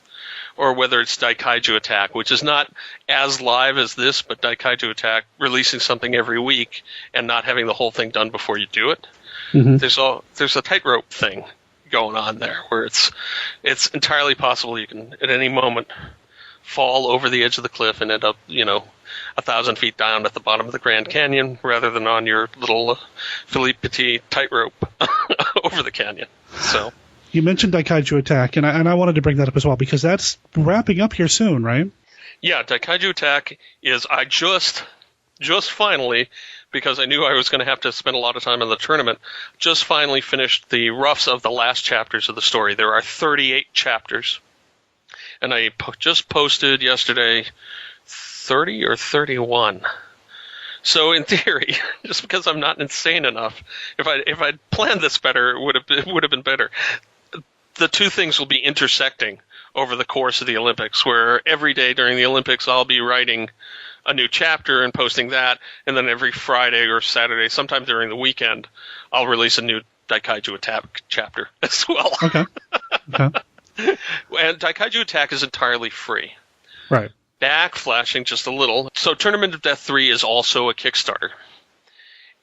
Speaker 18: or whether it's Daikaiju Attack, which is not as live as this, but Daikaiju Attack releasing something every week and not having the whole thing done before you do it. Mm-hmm. There's a tightrope thing going on there where it's entirely possible you can at any moment fall over the edge of the cliff and end up 1,000 feet down at the bottom of the Grand Canyon rather than on your little Philippe Petit tightrope over the canyon. So.
Speaker 1: You mentioned Daikaiju Attack, and I wanted to bring that up as well, because that's wrapping up here soon, right?
Speaker 18: Yeah, Daikaiju Attack is, I just finally, because I knew I was going to have to spend a lot of time on the tournament, just finally finished the roughs of the last chapters of the story. There are 38 chapters, and I just posted yesterday 30 or 31. So in theory, just because I'm not insane enough, if I'd planned this better, it would have been better. The two things will be intersecting over the course of the Olympics, where every day during the Olympics I'll be writing a new chapter and posting that, and then every Friday or Saturday, sometime during the weekend, I'll release a new Daikaiju Attack chapter as well.
Speaker 1: Okay.
Speaker 18: And Daikaiju Attack is entirely free.
Speaker 1: Right.
Speaker 18: Backflashing just a little. So Tournament of Death 3 is also a Kickstarter.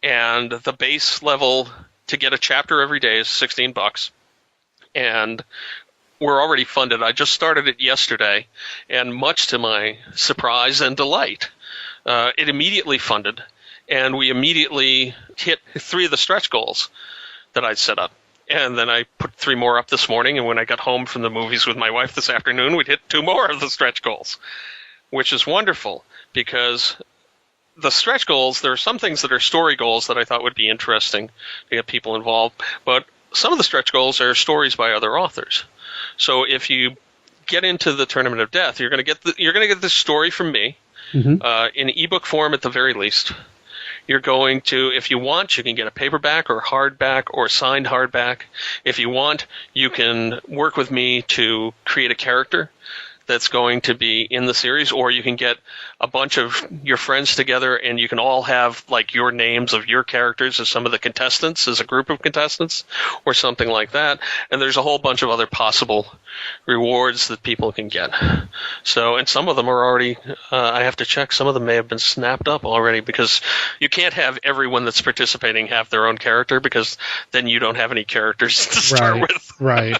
Speaker 18: And the base level to get a chapter every day is $16. And we're already funded. I just started it yesterday, and much to my surprise and delight, it immediately funded, and we immediately hit 3 of the stretch goals that I'd set up. And then I put 3 more up this morning, and when I got home from the movies with my wife this afternoon, we'd hit 2 more of the stretch goals, which is wonderful, because the stretch goals, there are some things that are story goals that I thought would be interesting to get people involved, but some of the stretch goals are stories by other authors. So if you get into the Tournament of Death, you're going to get this story from me, in ebook form at the very least. You're going to, if you want, you can get a paperback or hardback or signed hardback. If you want, you can work with me to create a character that's going to be in the series, or you can get a bunch of your friends together and you can all have like your names of your characters as some of the contestants, as a group of contestants, or something like that. And there's a whole bunch of other possible rewards that people can get. So, and some of them are already, I have to check, some of them may have been snapped up already, because you can't have everyone that's participating have their own character, because then you don't have any characters to start with.
Speaker 1: Right.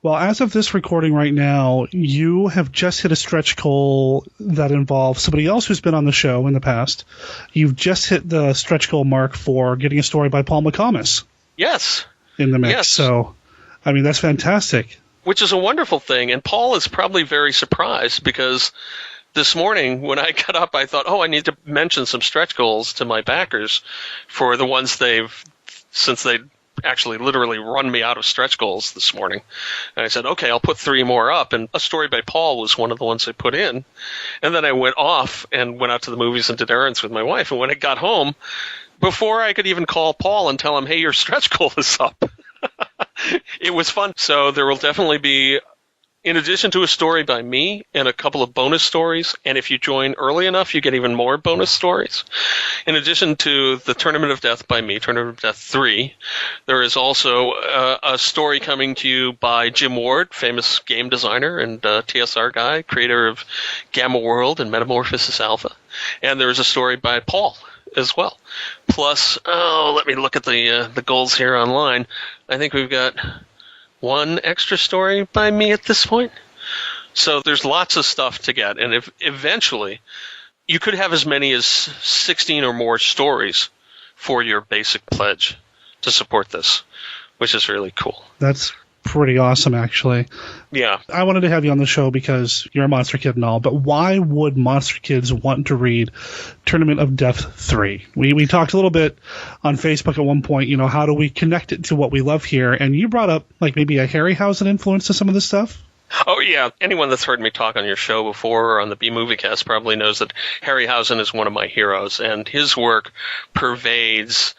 Speaker 1: Well, as of this recording right now, you have just hit a stretch goal that involves somebody else who's been on the show in the past. You've just hit the stretch goal mark for getting a story by Paul McComas.
Speaker 18: Yes.
Speaker 1: In the mix.
Speaker 18: Yes.
Speaker 1: So, I mean, that's fantastic.
Speaker 18: Which is a wonderful thing. And Paul is probably very surprised, because this morning when I got up, I thought, I need to mention some stretch goals to my backers for the ones since they actually literally run me out of stretch goals this morning. And I said, okay, I'll put 3 more up. And a story by Paul was one of the ones I put in. And then I went off and went out to the movies and did errands with my wife. And when I got home, before I could even call Paul and tell him, hey, your stretch goal is up, it was fun. So there will definitely be, in addition to a story by me and a couple of bonus stories, and if you join early enough, you get even more bonus stories. In addition to the Tournament of Death by me, Tournament of Death 3, there is also a story coming to you by Jim Ward, famous game designer and TSR guy, creator of Gamma World and Metamorphosis Alpha. And there is a story by Paul as well. Plus, let me look at the goals here online. I think we've got 1 extra story by me at this point. So there's lots of stuff to get. And if eventually, you could have as many as 16 or more stories for your basic pledge to support this, which is really cool.
Speaker 1: That's pretty awesome, actually.
Speaker 18: Yeah.
Speaker 1: I wanted to have you on the show because you're a monster kid and all, but why would monster kids want to read Tournament of Death 3? We talked a little bit on Facebook at one point, how do we connect it to what we love here? And you brought up like maybe a Harryhausen influence to some of this stuff?
Speaker 18: Oh, yeah. Anyone that's heard me talk on your show before or on the B-Movie Cast probably knows that Harryhausen is one of my heroes, and his work pervades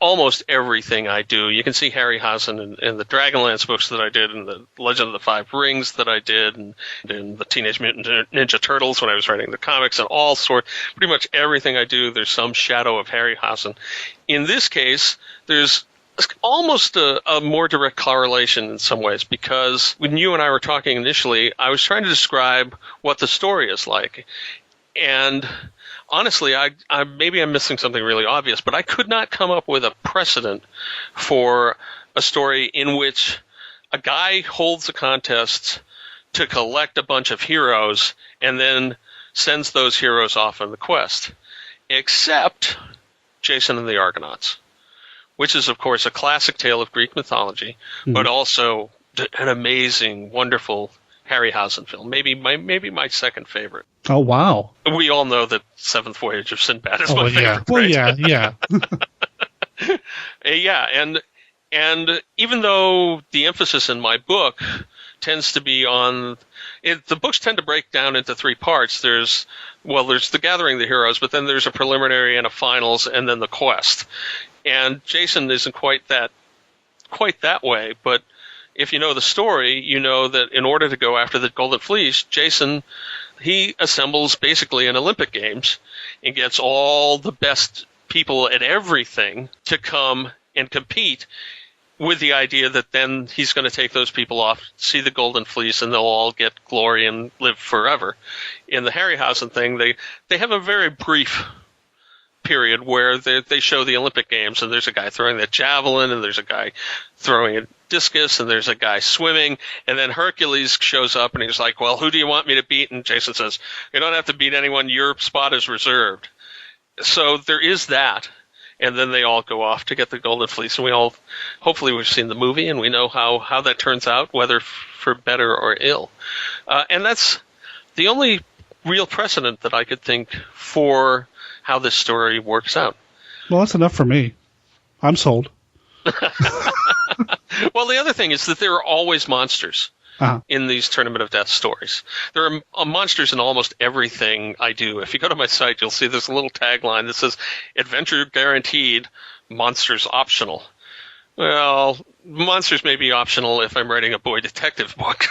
Speaker 18: almost everything I do. You can see Harryhausen in the Dragonlance books that I did, and the Legend of the Five Rings that I did, and in the Teenage Mutant Ninja Turtles when I was writing the comics, and all sorts. Pretty much everything I do, there's some shadow of Harryhausen. In this case, there's almost a more direct correlation in some ways, because when you and I were talking initially, I was trying to describe what the story is like. And honestly, maybe I'm missing something really obvious, but I could not come up with a precedent for a story in which a guy holds a contest to collect a bunch of heroes and then sends those heroes off on the quest, except Jason and the Argonauts, which is, of course, a classic tale of Greek mythology, but also an amazing, wonderful Harryhausen film. Maybe my second favorite.
Speaker 1: Oh, wow.
Speaker 18: We all know that Seventh Voyage of Sinbad is my favorite.
Speaker 1: Well,
Speaker 18: right?
Speaker 1: yeah.
Speaker 18: Yeah, and even though the emphasis in my book tends to be on the books tend to break down into three parts. There's the gathering the heroes, but then there's a preliminary and a finals, and then the quest. And Jason isn't quite that way, but if you know the story, you know that in order to go after the Golden Fleece, Jason, he assembles basically an Olympic Games and gets all the best people at everything to come and compete, with the idea that then he's going to take those people off, see the Golden Fleece, and they'll all get glory and live forever. In the Harryhausen thing, they have a very brief period where they show the Olympic Games, and there's a guy throwing the javelin, and there's a guy throwing a discus, and there's a guy swimming, and then Hercules shows up, and he's like, well, who do you want me to beat? And Jason says, you don't have to beat anyone, your spot is reserved. So there is that. And then they all go off to get the Golden Fleece, and hopefully we've seen the movie, and we know how that turns out, whether for better or ill. And that's the only real precedent that I could think for how this story works out.
Speaker 1: Well, that's enough for me. I'm sold.
Speaker 18: Well, the other thing is that there are always monsters in these Tournament of Death stories. There are monsters in almost everything I do. If you go to my site, you'll see there's a little tagline that says, adventure guaranteed, monsters optional. Well, monsters may be optional if I'm writing a boy detective book.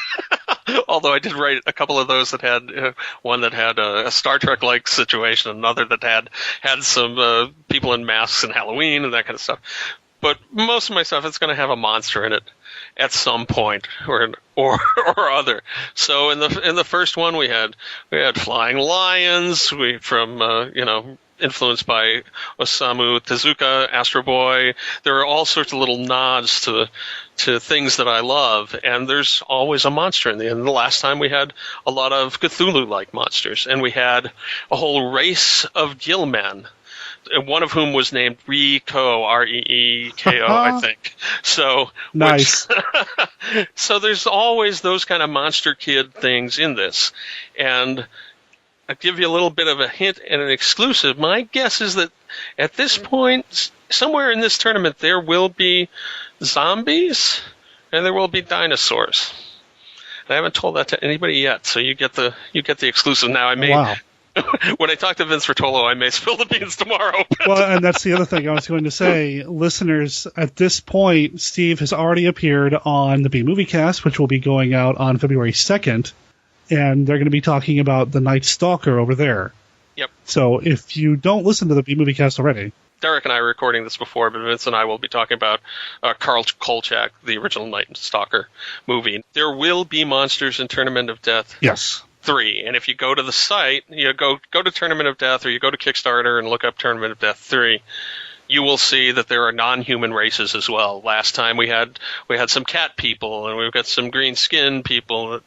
Speaker 18: Although I did write a couple of those that had one that had a Star Trek-like situation, another that had some people in masks and Halloween and that kind of stuff. But most of my stuff, it's going to have a monster in it at some point or other. So in the first one, we had flying lions. Influenced by Osamu Tezuka, Astro Boy. There are all sorts of little nods to things that I love, and there's always a monster in the end. The last time we had a lot of Cthulhu-like monsters, and we had a whole race of gill men, one of whom was named Reeko, Reeko, I think. So
Speaker 1: nice.
Speaker 18: So there's always those kind of monster kid things in this, and I'll give you a little bit of a hint and an exclusive. My guess is that at this point, somewhere in this tournament, there will be zombies and there will be dinosaurs. And I haven't told that to anybody yet, so you get the exclusive now.
Speaker 1: Wow.
Speaker 18: When I talk to Vince Rotolo, I may spill the beans tomorrow.
Speaker 1: Well, and that's the other thing I was going to say. Listeners, at this point, Steve has already appeared on the B-Movie Cast, which will be going out on February 2nd. And they're going to be talking about the Night Stalker over there.
Speaker 18: Yep.
Speaker 1: So if you don't listen to the B-Movie Cast already...
Speaker 18: Derek and I were recording this before, but Vince and I will be talking about Karl Kolchak, the original Night Stalker movie. There will be monsters in Tournament of Death.
Speaker 1: Yes.
Speaker 18: 3. And if you go to the site, you go to Tournament of Death, or you go to Kickstarter and look up Tournament of Death 3, you will see that there are non-human races as well. Last time we had some cat people, and we've got some green-skinned people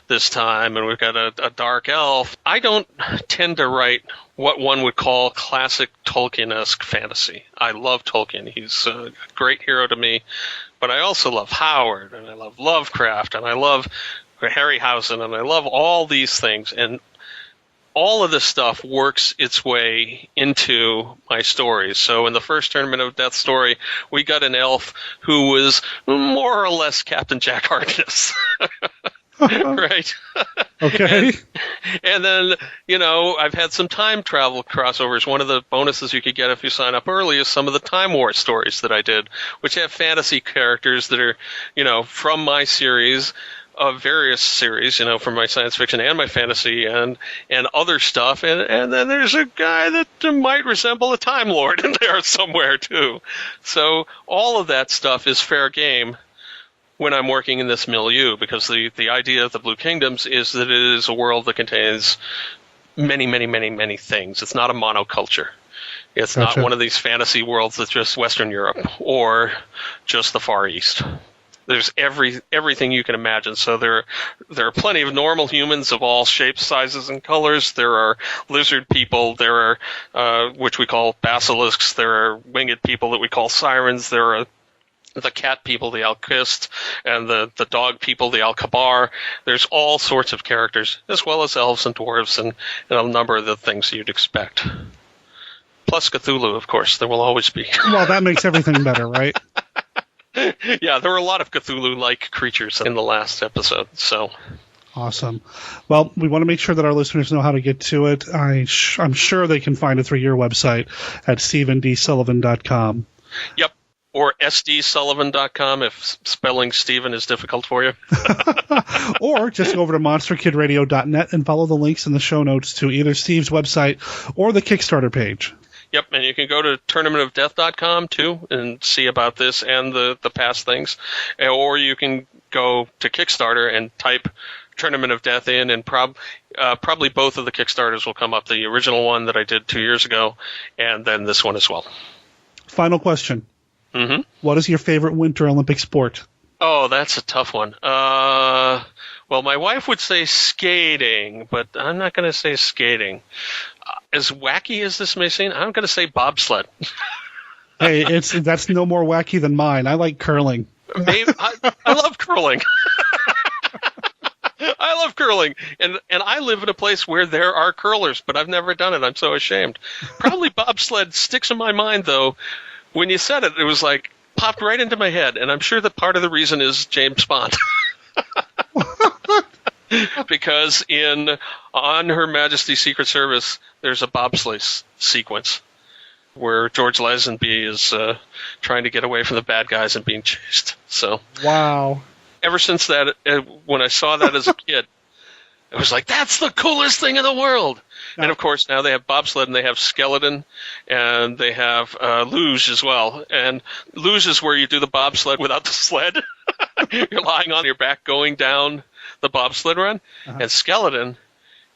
Speaker 18: this time, and we've got a dark elf. I don't tend to write what one would call classic Tolkien-esque fantasy. I love Tolkien. He's a great hero to me, but I also love Howard, and I love Lovecraft, and I love Harryhausen, and I love all these things, and all of this stuff works its way into my stories. So in the first Tournament of Death story, we got an elf who was more or less Captain Jack Harkness. Right?
Speaker 1: Okay.
Speaker 18: And then, I've had some time travel crossovers. One of the bonuses you could get if you sign up early is some of the Time War stories that I did, which have fantasy characters that are, from my series, of various series, from my science fiction and my fantasy and other stuff. And then there's a guy that might resemble a Time Lord in there somewhere, too. So all of that stuff is fair game when I'm working in this milieu, because the idea of the Blue Kingdoms is that it is a world that contains many, many, many, many things. It's not a monoculture. It's
Speaker 1: Gotcha.
Speaker 18: not one of these fantasy worlds that's just Western Europe or just the Far East. There's everything you can imagine. So there are plenty of normal humans of all shapes, sizes, and colors. There are lizard people. There are which we call basilisks. There are winged people that we call sirens. There are the cat people, the Alkist, and the dog people, the Alkabar. There's all sorts of characters, as well as elves and dwarves and a number of the things you'd expect. Plus Cthulhu, of course. There will always be.
Speaker 1: Well, that makes everything better, right?
Speaker 18: Yeah, there were a lot of Cthulhu-like creatures in the last episode, so...
Speaker 1: Awesome. Well, we want to make sure that our listeners know how to get to it. I'm sure they can find it through your website at StephenDSullivan.com.
Speaker 18: Yep, or SDSullivan.com if spelling Stephen is difficult for you.
Speaker 1: Or just go over to MonsterKidRadio.net and follow the links in the show notes to either Steve's website or the Kickstarter page.
Speaker 18: Yep, and you can go to tournamentofdeath.com, too, and see about this and the past things. Or you can go to Kickstarter and type Tournament of Death in, and probably both of the Kickstarters will come up. The original one that I did 2 years ago, and then this one as well.
Speaker 1: Final question.
Speaker 18: Mm-hmm.
Speaker 1: What is your favorite Winter Olympic sport?
Speaker 18: Oh, that's a tough one. Well, my wife would say skating, but I'm not going to say skating. As wacky as this may seem, I'm going to say bobsled.
Speaker 1: Hey, that's no more wacky than mine. I like curling.
Speaker 18: Maybe, I love curling. I love curling, and I live in a place where there are curlers, but I've never done it. I'm so ashamed. Probably bobsled sticks in my mind, though. When you said it, it was like popped right into my head, and I'm sure that part of the reason is James Bond. Because on Her Majesty's Secret Service, there's a bobsleigh sequence where George Lazenby is trying to get away from the bad guys and being chased. So,
Speaker 1: wow.
Speaker 18: Ever since that, when I saw that as a kid, it was like, that's the coolest thing in the world. And, of course, now they have bobsled and they have skeleton and they have luge as well. And luge is where you do the bobsled without the sled. You're lying on your back going down the bobsled run. Uh-huh. And skeleton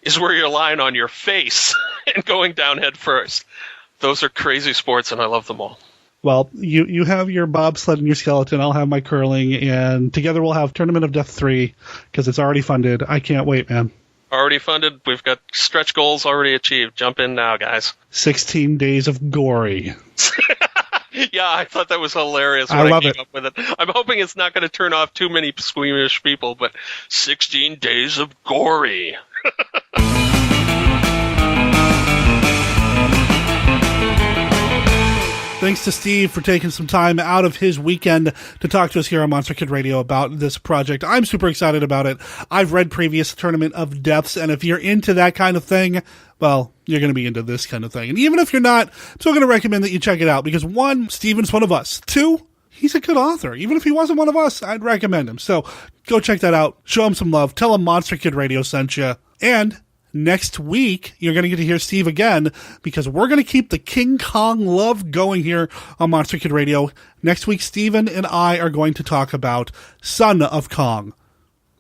Speaker 18: is where you're lying on your face and going down head first. Those are crazy sports, and I love them all.
Speaker 1: Well, you have your bobsled and your skeleton. I'll have my curling, and together we'll have Tournament of Death 3 because it's already funded. I can't wait, man.
Speaker 18: Already funded. We've got stretch goals already achieved. Jump in now, guys.
Speaker 1: 16 days of gory.
Speaker 18: Yeah, I thought that was hilarious when I came up with it. I'm hoping it's not going to turn off too many squeamish people, but 16 days of gory.
Speaker 1: Thanks to Steve for taking some time out of his weekend to talk to us here on Monster Kid Radio about this project. I'm super excited about it. I've read previous Tournament of Deaths, and if you're into that kind of thing, well, you're going to be into this kind of thing. And even if you're not, I'm still going to recommend that you check it out because 1, Steven's one of us. 2, he's a good author. Even if he wasn't one of us, I'd recommend him. So go check that out. Show him some love. Tell him Monster Kid Radio sent you. And next week, you're going to get to hear Steve again because we're going to keep the King Kong love going here on Monster Kid Radio. Next week, Steven and I are going to talk about Son of Kong.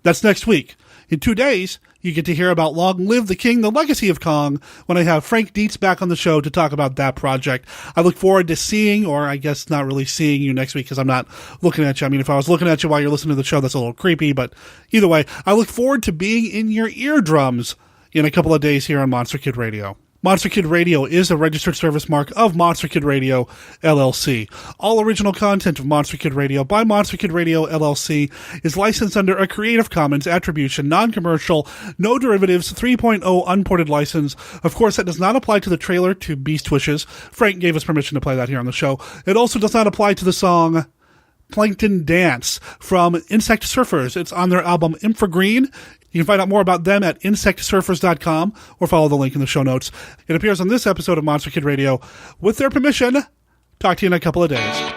Speaker 1: That's next week. In 2 days, you get to hear about Long Live the King, The Legacy of Kong, when I have Frank Dietz back on the show to talk about that project. I look forward to seeing, or I guess not really seeing you next week because I'm not looking at you. I mean, if I was looking at you while you're listening to the show, that's a little creepy, but either way, I look forward to being in your eardrums in a couple of days here on Monster Kid Radio. Monster Kid Radio is a registered service mark of Monster Kid Radio, LLC. All original content of Monster Kid Radio by Monster Kid Radio, LLC is licensed under a Creative Commons Attribution, Non-Commercial, No Derivatives 3.0 Unported license. Of course, that does not apply to the trailer to Beast Wishes. Frank gave us permission to play that here on the show. It also does not apply to the song Plankton Dance from Insect Surfers. It's on their album Infragreen. You can find out more about them at insectsurfers.com or follow the link in the show notes. It appears on this episode of Monster Kid Radio. With their permission, talk to you in a couple of days.